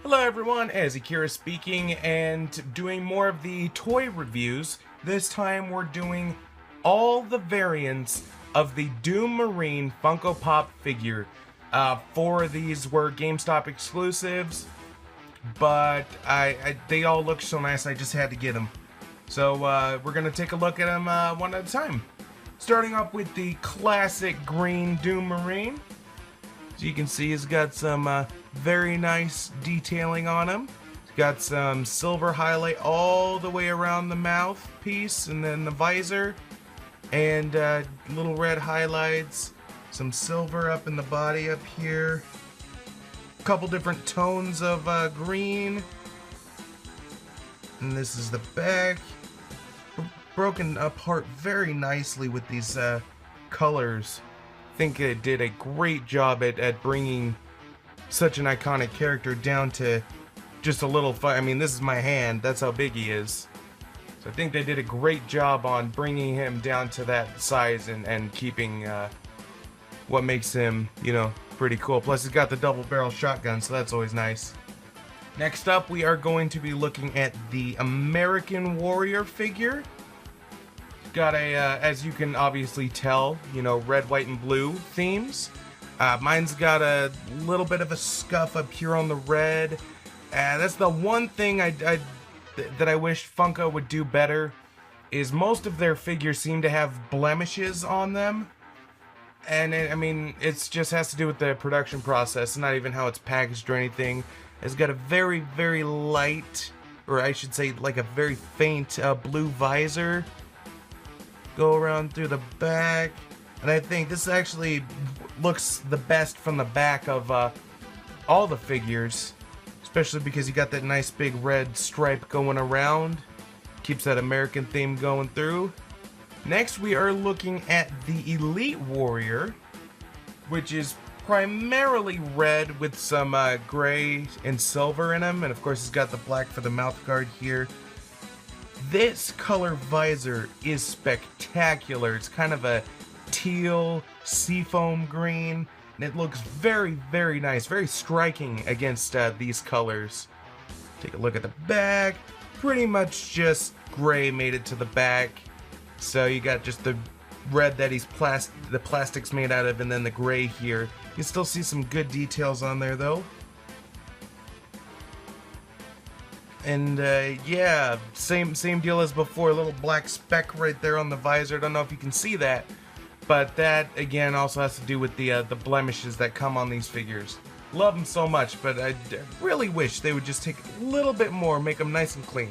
Hello everyone, Azikira speaking and doing more of the toy reviews. This time we're doing all the variants of the Doom Marine Funko Pop figure. Four of these were GameStop exclusives, but they all look so nice I just had to get them. So we're going to take a look at them one at a time. Starting off with the classic green Doom Marine. So you can see he's got some very nice detailing on him. He's got some silver highlight all the way around the mouthpiece and then the visor, and little red highlights, some silver up in the body up here, a couple different tones of green, and this is the back, broken apart very nicely with these colors. I think it did a great job at bringing such an iconic character down to just a little I mean, this is my hand, that's how big he is. So I think they did a great job on bringing him down to that size and keeping what makes him, you know, pretty cool. Plus he's got the double barrel shotgun, so that's always nice. Next up, we are going to be looking at the American Warrior figure. Got a, as you can obviously tell, you know, red, white, and blue themes. Mine's got a little bit of a scuff up here on the red. That's the one thing that I wish Funko would do better, is most of their figures seem to have blemishes on them. And I mean, it just has to do with the production process, not even how it's packaged or anything. It's got a very, very light, or I should say like a very faint blue visor. Go around through the back, and I think this actually looks the best from the back of all the figures, especially because you got that nice big red stripe going around, keeps that American theme going through. Next we are looking at the Elite Warrior, which is primarily red with some gray and silver in him, and of course he's got the black for the mouth guard here. This color visor is spectacular. It's kind of a teal seafoam green, and it looks very, very nice, very striking against these colors. Take a look at the back. Pretty much just gray made it to the back. So you got just the red that the plastic's made out of, and then the gray here. You can still see some good details on there though. And yeah, same deal as before, a little black speck right there on the visor. Don't know if you can see that, but that again also has to do with the blemishes that come on these figures. Love them so much, but I really wish they would just take a little bit more, make them nice and clean.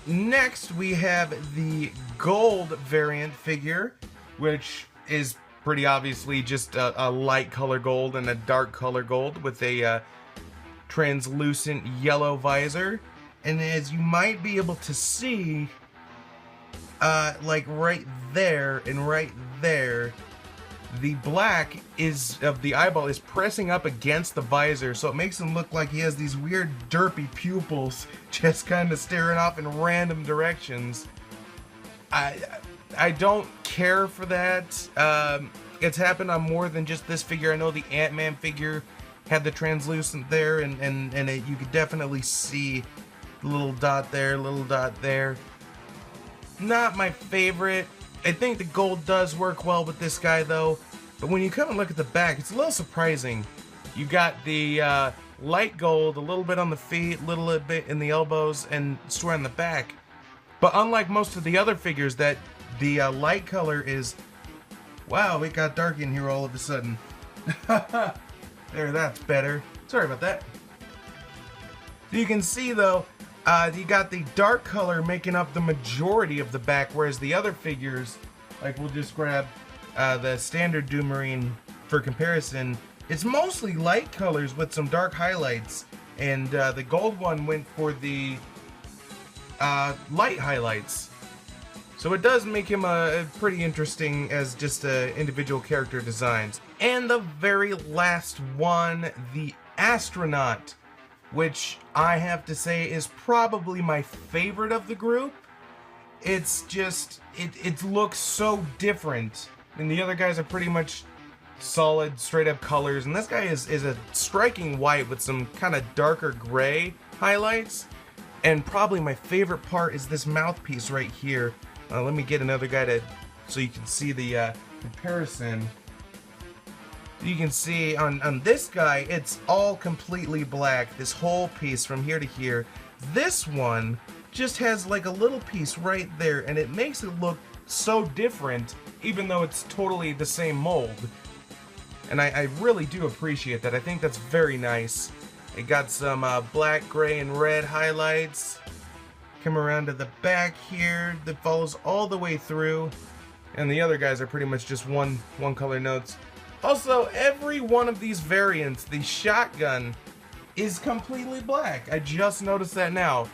Next we have the gold variant figure, which is pretty obviously just a light color gold and a dark color gold with a translucent yellow visor. And as you might be able to see, like right there and right there, the black of the eyeball is pressing up against the visor, so it makes him look like he has these weird derpy pupils just kind of staring off in random directions. I don't care for that. It's happened on more than just this figure. I know the Ant-Man figure had the translucent there, and you could definitely see little dot there, little dot there. Not my favorite. I think the gold does work well with this guy though, but when you come and look at the back, it's a little surprising. You got the light gold, a little bit on the feet, a little bit in the elbows, and square on the back. But unlike most of the other figures, that the light color is, wow, it got dark in here all of a sudden. There, that's better. Sorry about that. So you can see though, you got the dark color making up the majority of the back, whereas the other figures, like we'll just grab the standard Doom Marine for comparison, it's mostly light colors with some dark highlights, and the gold one went for the light highlights. So it does make him pretty interesting as just individual character designs. And the very last one, the Astronaut, which I have to say is probably my favorite of the group. It's just, it looks so different. And the other guys are pretty much solid, straight up colors. And this guy is a striking white with some kind of darker gray highlights. And probably my favorite part is this mouthpiece right here. Let me get another guy so you can see the comparison. You can see on this guy, it's all completely black, this whole piece from here to here. This one just has like a little piece right there, and it makes it look so different, even though it's totally the same mold. And I really do appreciate that. I think that's very nice. It got some black, gray, and red highlights. Come around to the back here that follows all the way through. And the other guys are pretty much just one color notes. Also, every one of these variants, the shotgun, is completely black. I just noticed that now.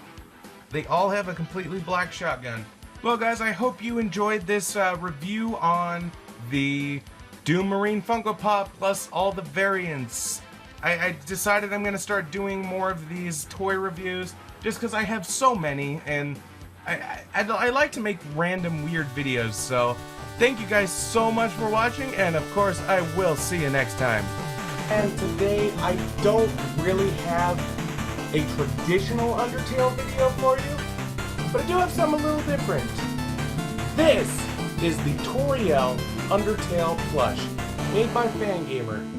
They all have a completely black shotgun. Well guys, I hope you enjoyed this review on the Doom Marine Funko Pop plus all the variants. I decided I'm going to start doing more of these toy reviews just because I have so many, and I like to make random weird videos. So thank you guys so much for watching, and of course I will see you next time. And today I don't really have a traditional Undertale video for you, but I do have something a little different. This is the Toriel Undertale plush, made by Fangamer.